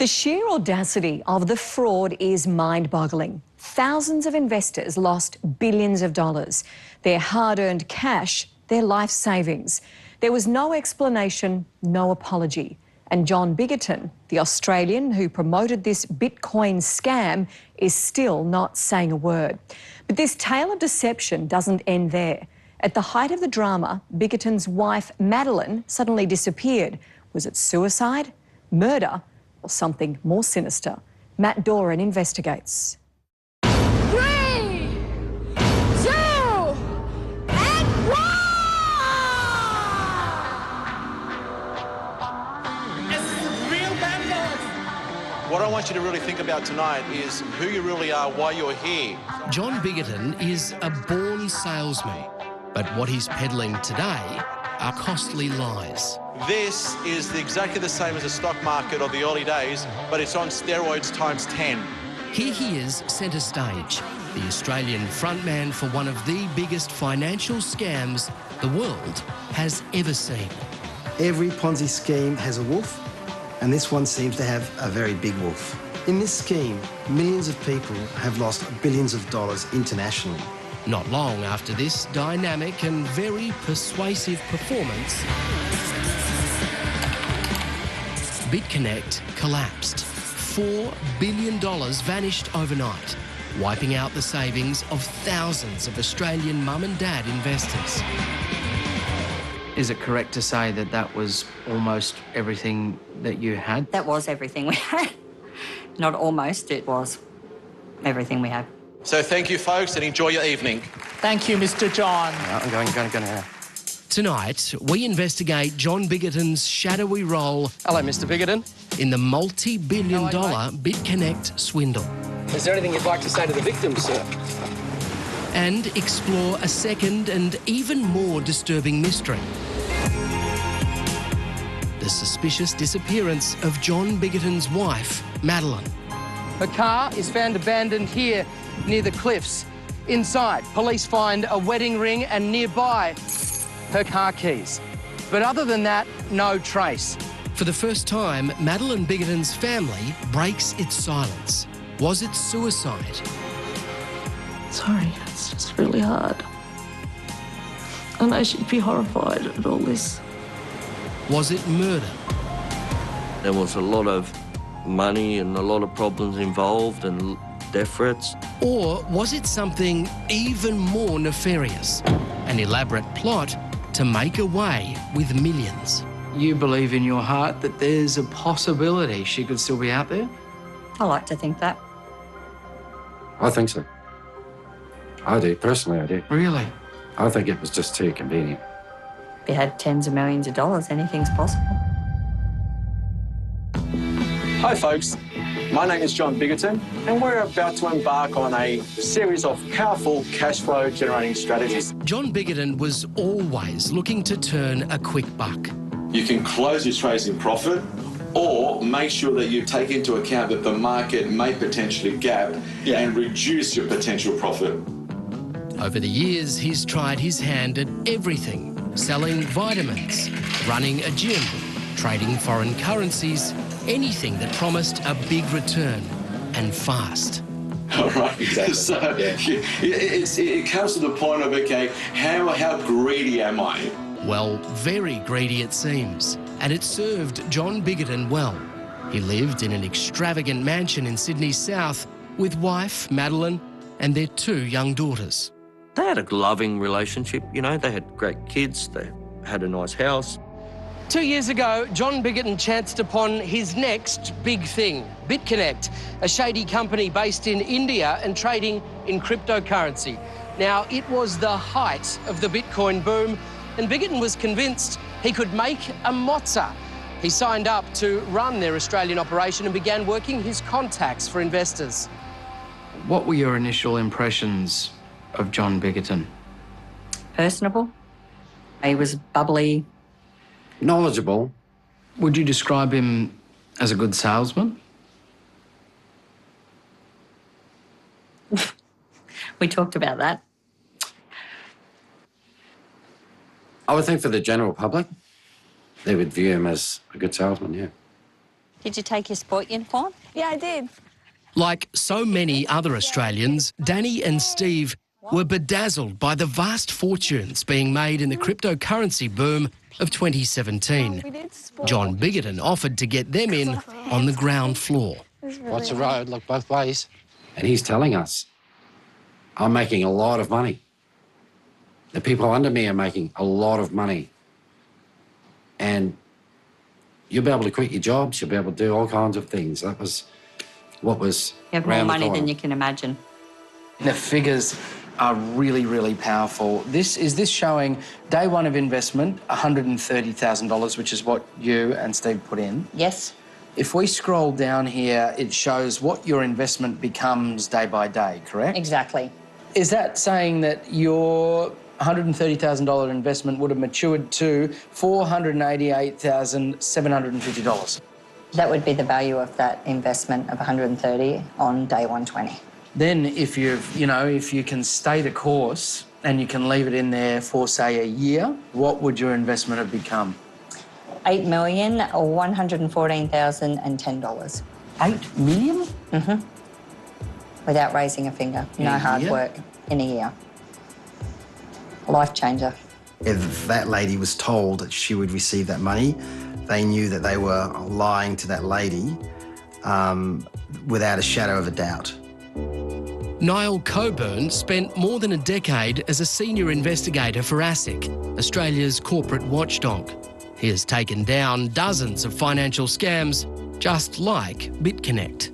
The sheer audacity of the fraud is mind-boggling. Thousands of investors lost billions of dollars, their hard-earned cash, their life savings. There was no explanation, no apology. And John Biggaton, the Australian who promoted this Bitcoin scam, is still not saying a word. But this tale of deception doesn't end there. At the height of the drama, Biggaton's wife, Madeline, suddenly disappeared. Was it suicide, murder, or something more sinister? Matt Doran investigates. 3, 2, and 1! What I want you to really think about tonight is who you really are, why you're here. John Biggaton is a born salesman, but what he's peddling today are costly lies. This is exactly the same as the stock market of the early days, but it's on steroids times 10. Here he is centre stage, the Australian frontman for one of the biggest financial scams the world has ever seen. Every Ponzi scheme has a wolf, and this one seems to have a very big wolf. In this scheme, millions of people have lost billions of dollars internationally. Not long after this dynamic and very persuasive performance, Bitconnect collapsed. $4 billion vanished overnight, wiping out the savings of thousands of Australian mum and dad investors. Is it correct to say that that was almost everything that you had? That was everything we had. Not almost, it was everything we had. So thank you, folks, and enjoy your evening. Thank you, Mr. John. I'm going now. Tonight, we investigate John Biggaton's shadowy role. Hello, Mr. Biggaton. In the multi-billion-dollar Bitconnect swindle. Is there anything you'd like to say to the victims, sir? And explore a second and even more disturbing mystery. The suspicious disappearance of John Biggaton's wife, Madeline. Her car is found abandoned here near the cliffs. Inside, police find a wedding ring and nearby, her car keys. But other than that, no trace. For the first time, Madeline Biggaton's family breaks its silence. Was it suicide? Sorry, it's just really hard. I know she'd be horrified at all this. Was it murder? There was a lot of money and a lot of problems involved and death threats. Or was it something even more nefarious? An elaborate plot to make away with millions. You believe in your heart that there's a possibility she could still be out there? I like to think that. I think so. I do, personally I do. Really? I think it was just too convenient. If you had tens of millions of dollars, anything's possible. Hi folks, my name is John Biggaton and we're about to embark on a series of powerful cash flow generating strategies. John Biggaton was always looking to turn a quick buck. You can close your trades in profit or make sure that you take into account that the market may potentially gap and reduce your potential profit. Over the years, he's tried his hand at everything. Selling vitamins, running a gym, trading foreign currencies, anything that promised a big return, and fast. All right, exactly. So it comes to the point of, okay, how greedy am I? Well, very greedy it seems, and it served John Biggaton well. He lived in an extravagant mansion in Sydney's south with wife, Madeline, and their 2 young daughters. They had a loving relationship, you know, they had great kids, they had a nice house. 2 years ago, John Biggaton chanced upon his next big thing, Bitconnect, a shady company based in India and trading in cryptocurrency. Now, it was the height of the Bitcoin boom, and Biggaton was convinced he could make a mozza. He signed up to run their Australian operation and began working his contacts for investors. What were your initial impressions of John Biggaton? Personable. He was bubbly. Knowledgeable. Would you describe him as a good salesman? We talked about that. I would think for the general public, they would view him as a good salesman, yeah. Did you take your sport uniform? Yeah, I did. Like so many other Australians, Danny and Steve were bedazzled by the vast fortunes being made in the cryptocurrency boom of 2017. John Biggaton offered to get them in on the ground floor. What's the road? Look both ways. And he's telling us, I'm making a lot of money. The people under me are making a lot of money. And you'll be able to quit your jobs, you'll be able to do all kinds of things. That was what was You have more money than you can imagine. The figures are really, really powerful. Is this showing day one of investment, $130,000, which is what you and Steve put in? Yes. If we scroll down here, it shows what your investment becomes day by day, correct? Exactly. Is that saying that your $130,000 investment would have matured to $488,750? That would be the value of that investment of 130 on day 120. Then if if you can stay the course and you can leave it in there for, say, a year, what would your investment have become? $8,114,010. $8 million? Mm-hmm. Without raising a finger. No hard work in a year. Life changer. If that lady was told that she would receive that money, they knew that they were lying to that lady without a shadow of a doubt. Niall Coburn spent more than a decade as a senior investigator for ASIC, Australia's corporate watchdog. He has taken down dozens of financial scams, just like Bitconnect.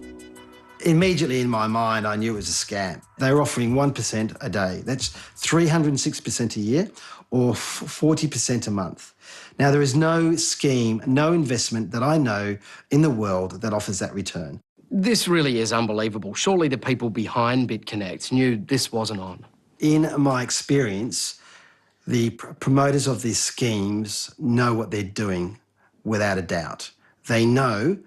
Immediately in my mind, I knew it was a scam. They were offering 1% a day. That's 306% a year or 40% a month. Now, there is no scheme, no investment that I know in the world that offers that return. This really is unbelievable. Surely the people behind Bitconnect knew this wasn't on. In my experience, the promoters of these schemes know what they're doing without a doubt. They know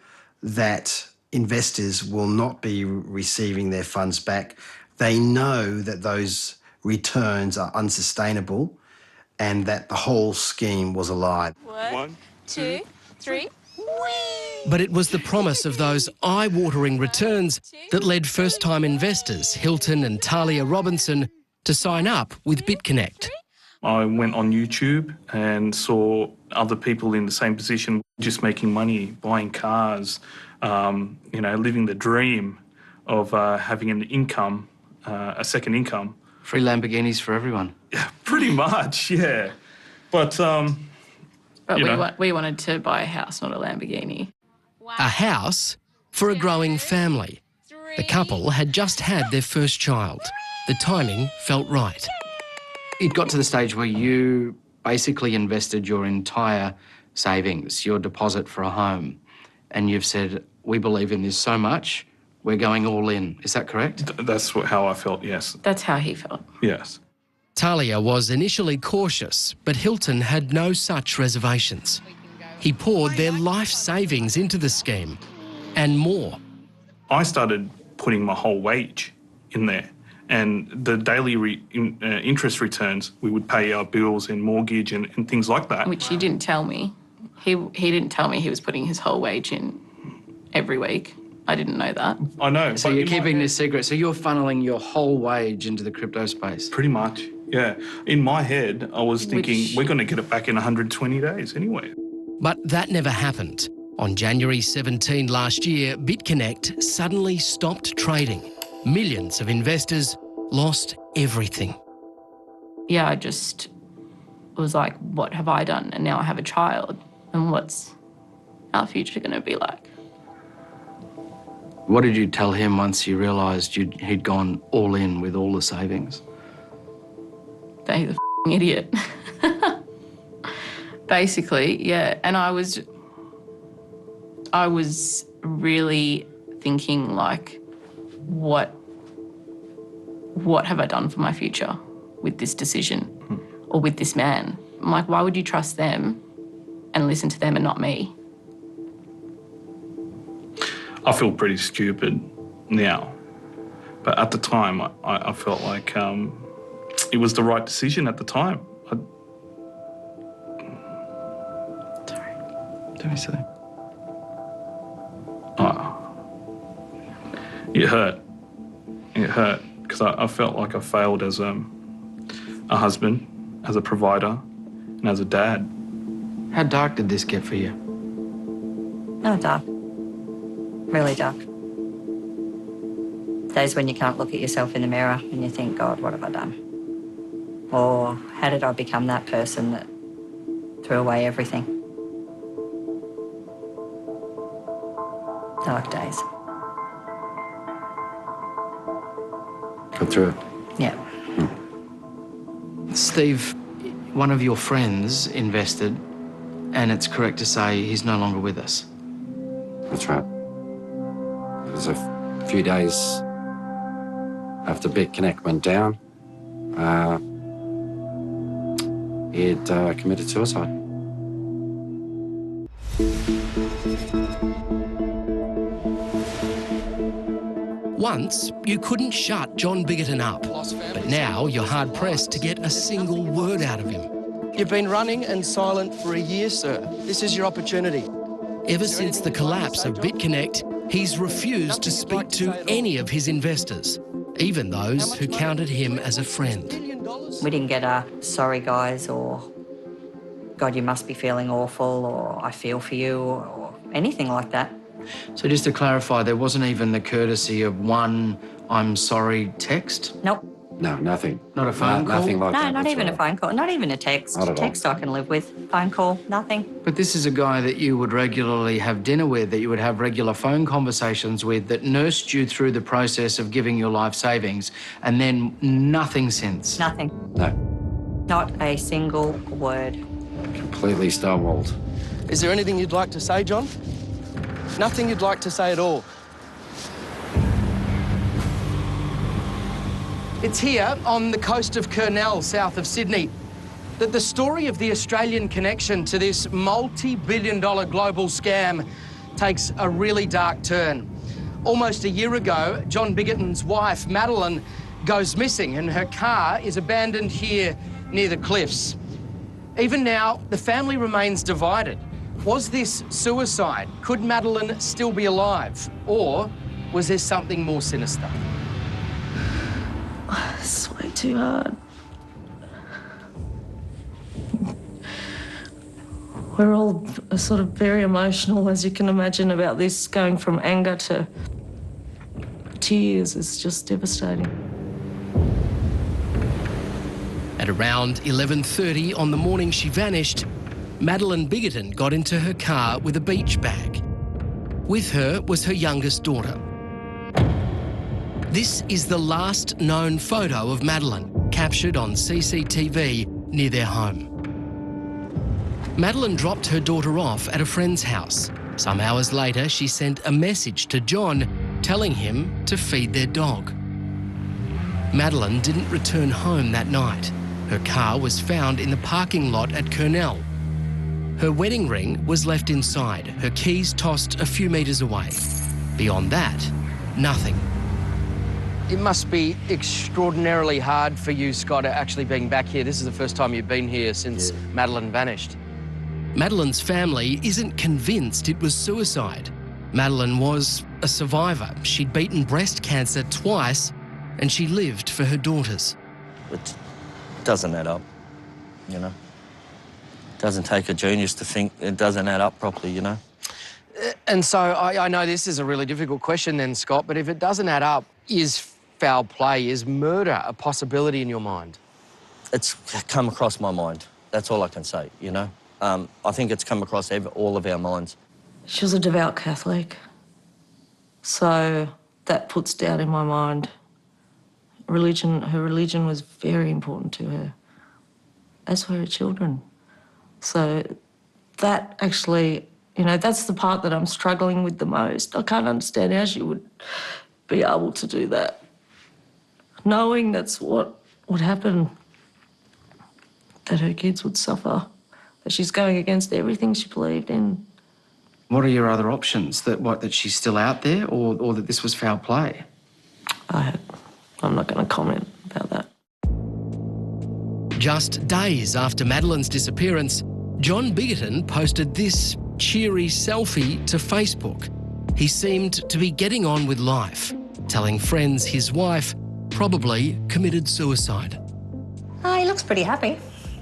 that investors will not be receiving their funds back. They know that those returns are unsustainable and that the whole scheme was a lie. 1, 2, 3. But it was the promise of those eye-watering returns that led first-time investors Hilton and Talia Robinson to sign up with Bitconnect. I went on YouTube and saw other people in the same position just making money, buying cars, living the dream of having an income, a second income. Free Lamborghinis for everyone. Yeah, pretty much, yeah. But we wanted to buy a house, not a Lamborghini. A house for a growing family. The couple had just had their first child. The timing felt right. It got to the stage where you basically invested your entire savings, your deposit for a home, and you've said, we believe in this so much, we're going all in. Is that correct? That's how I felt, yes. That's how he felt. Yes. Talia was initially cautious, but Hilton had no such reservations. He poured their life savings into the scheme and more. I started putting my whole wage in there, and the daily interest returns, we would pay our bills and mortgage and things like that. Which he didn't tell me. He didn't tell me he was putting his whole wage in every week. I didn't know that. I know. So you're keeping this secret. So you're funneling your whole wage into the crypto space? Pretty much, yeah. In my head, I was thinking, we're going to get it back in 120 days anyway. But that never happened. On January 17 last year, Bitconnect suddenly stopped trading. Millions of investors lost everything. Yeah, I just was like, what have I done? And now I have a child. And what's our future going to be like? What did you tell him once you realised he'd gone all in with all the savings? That he's a f***ing idiot. Basically, yeah. And I was really thinking, like, what have I done for my future with this decision or with this man? I'm like, why would you trust them and listen to them and not me? I feel pretty stupid now, but at the time I felt like it was the right decision at the time. Sorry. Don't be silly. It hurt. It hurt because I felt like I failed as a husband, as a provider, and as a dad. How dark did this get for you? No, dark. Really dark. Days when you can't look at yourself in the mirror and you think, God, what have I done? Or how did I become that person that threw away everything? Dark days. Got through it. Yeah. Steve, one of your friends invested, and it's correct to say he's no longer with us. That's right. It was a few days after Bitconnect went down. He had committed suicide. Once, you couldn't shut John Biggaton up, but now you're hard-pressed to get a single word out of him. You've been running and silent for a year, sir. This is your opportunity. Ever since the collapse of Bitconnect, he's refused to speak to any of his investors, even those who counted him as a friend. We didn't get a sorry guys or God, you must be feeling awful or I feel for you or anything like that. So just to clarify, there wasn't even the courtesy of one I'm sorry text? Nope. No, nothing. Not a phone call? Nothing like that. No, not even a phone call, not even a text. Not at all. Text I can live with, phone call, nothing. But this is a guy that you would regularly have dinner with, that you would have regular phone conversations with, that nursed you through the process of giving your life savings, and then nothing since. Nothing. No. Not a single word. Completely stonewalled. Is there anything you'd like to say, John? Nothing you'd like to say at all? It's here on the coast of Kurnell, south of Sydney, that the story of the Australian connection to this multi-billion-dollar global scam takes a really dark turn. Almost a year ago, John Biggaton's wife, Madeline, goes missing and her car is abandoned here near the cliffs. Even now, the family remains divided. Was this suicide? Could Madeline still be alive? Or was there something more sinister? It's way too hard. We're all sort of very emotional, as you can imagine, about this. Going from anger to tears is just devastating. At around 11:30 on the morning she vanished, Madeline Biggaton got into her car with a beach bag. With her was her youngest daughter. This is the last known photo of Madeline, captured on CCTV near their home. Madeline dropped her daughter off at a friend's house. Some hours later, she sent a message to John telling him to feed their dog. Madeline didn't return home that night. Her car was found in the parking lot at Kurnell. Her wedding ring was left inside, her keys tossed a few metres away. Beyond that, nothing. It must be extraordinarily hard for you, Scott, actually being back here. This is the first time you've been here since Madeline vanished. Madeline's family isn't convinced it was suicide. Madeline was a survivor. She'd beaten breast cancer twice and she lived for her daughters. It doesn't add up, you know. It doesn't take a genius to think it doesn't add up properly, you know. And so I know this is a really difficult question then, Scott, but if it doesn't add up, is foul play, is murder a possibility in your mind? It's come across my mind. That's all I can say, you know. I think it's come across all of our minds. She was a devout Catholic, so that puts doubt in my mind. Her religion was very important to her, as were her children. So that actually, you know, that's the part that I'm struggling with the most. I can't understand how she would be able to do that, knowing that's what would happen, that her kids would suffer, that she's going against everything she believed in. What are your other options? That she's still out there, or that this was foul play? I'm not going to comment about that. Just days after Madeline's disappearance, John Biggaton posted this cheery selfie to Facebook. He seemed to be getting on with life. telling friends his wife probably committed suicide. He looks pretty happy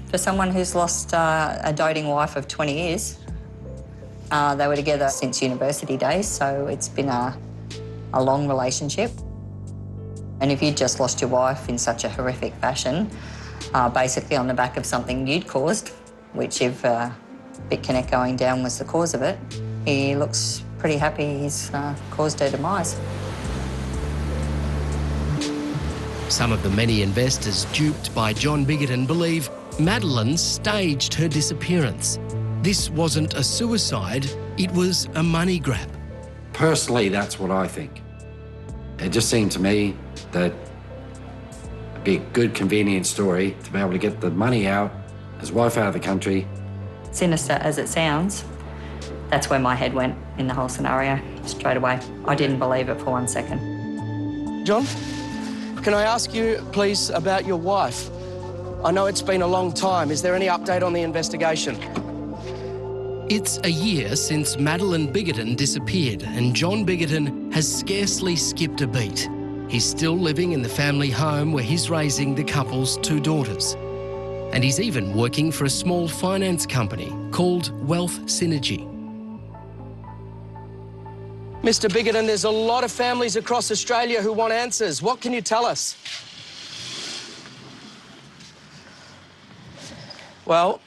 for someone who's lost a doting wife of 20 years. They were together since university days, so it's been a long relationship. And if you'd just lost your wife in such a horrific fashion, basically on the back of something you'd caused, which if Bitconnect going down was the cause of it, he looks pretty happy he's caused her demise. Some of the many investors duped by John Biggaton believe Madeline staged her disappearance. This wasn't a suicide, it was a money grab. Personally, that's what I think. It just seemed to me that it'd be a good, convenient story to be able to get the money out, his wife out of the country. Sinister as it sounds, that's where my head went in the whole scenario, straight away. I didn't believe it for 1 second. John, can I ask you, please, about your wife? I know it's been a long time. Is there any update on the investigation? It's a year since Madeline Biggaton disappeared, and John Biggaton has scarcely skipped a beat. He's still living in the family home where he's raising the couple's 2 daughters. And he's even working for a small finance company called Wealth Synergy. Mr. Biggaton, there's a lot of families across Australia who want answers. What can you tell us? Well,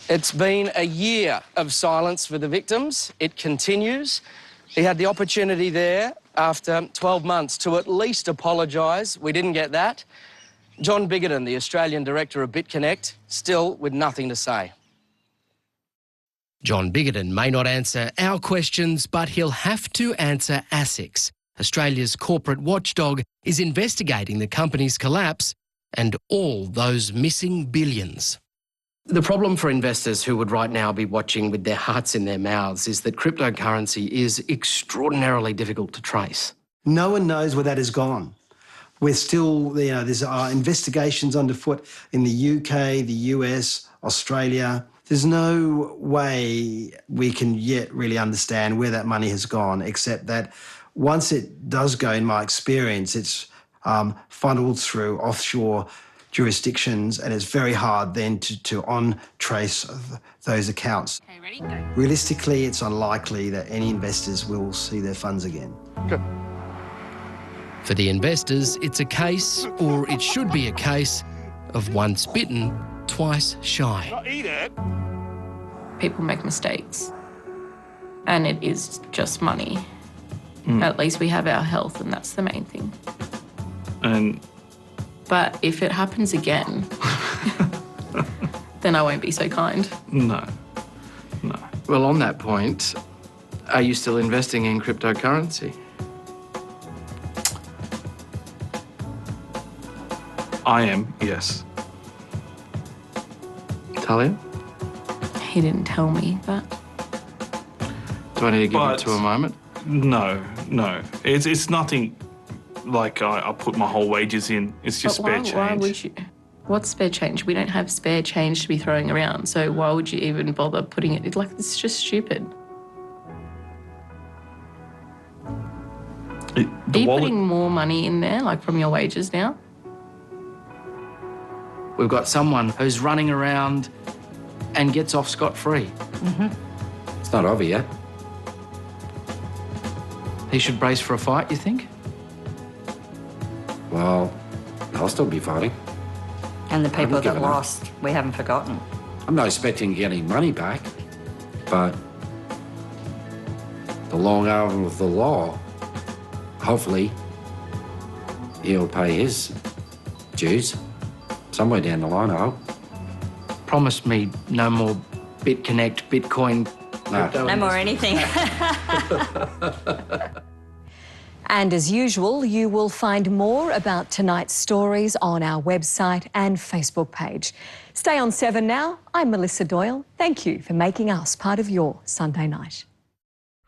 it's been a year of silence for the victims. It continues. He had the opportunity there after 12 months to at least apologise. We didn't get that. John Biggaton, the Australian director of Bitconnect, still with nothing to say. John Biggaton may not answer our questions, but he'll have to answer ASIC's. Australia's corporate watchdog is investigating the company's collapse and all those missing billions. The problem for investors who would right now be watching with their hearts in their mouths is that cryptocurrency is extraordinarily difficult to trace. No one knows where that has gone. We're still, there's investigations underfoot in the UK, the US, Australia. There's no way we can yet really understand where that money has gone, except that once it does go, in my experience, it's funneled through offshore jurisdictions, and it's very hard then to on-trace those accounts. Okay, ready? Go. Realistically, it's unlikely that any investors will see their funds again. Good. For the investors, it's a case, or it should be a case, of once bitten, twice shy. Eat it. People make mistakes, and it is just money. At least we have our health, and that's the main thing. But if it happens again, then I won't be so kind. No. Well, on that point, are you still investing in cryptocurrency? I am, yes. Talia? He didn't tell me that. Do I need to give you to a moment? No. It's nothing like I put my whole wages in. It's just spare change. Why would you? What's spare change? We don't have spare change to be throwing around, so why would you even bother putting it? Like, it's just stupid. Are you putting more money in there, like from your wages now? We've got someone who's running around and gets off scot-free. It's not over yet. He should brace for a fight, you think? Well, I'll still be fighting. And the people that lost, we haven't forgotten. I'm not expecting to get any money back, but the long arm of the law, hopefully he'll pay his dues somewhere down the line, I hope. Promise me no more Bitconnect, Bitcoin. No more anything. And as usual, you will find more about tonight's stories on our website and Facebook page. Stay on 7 now. I'm Melissa Doyle. Thank you for making us part of your Sunday night.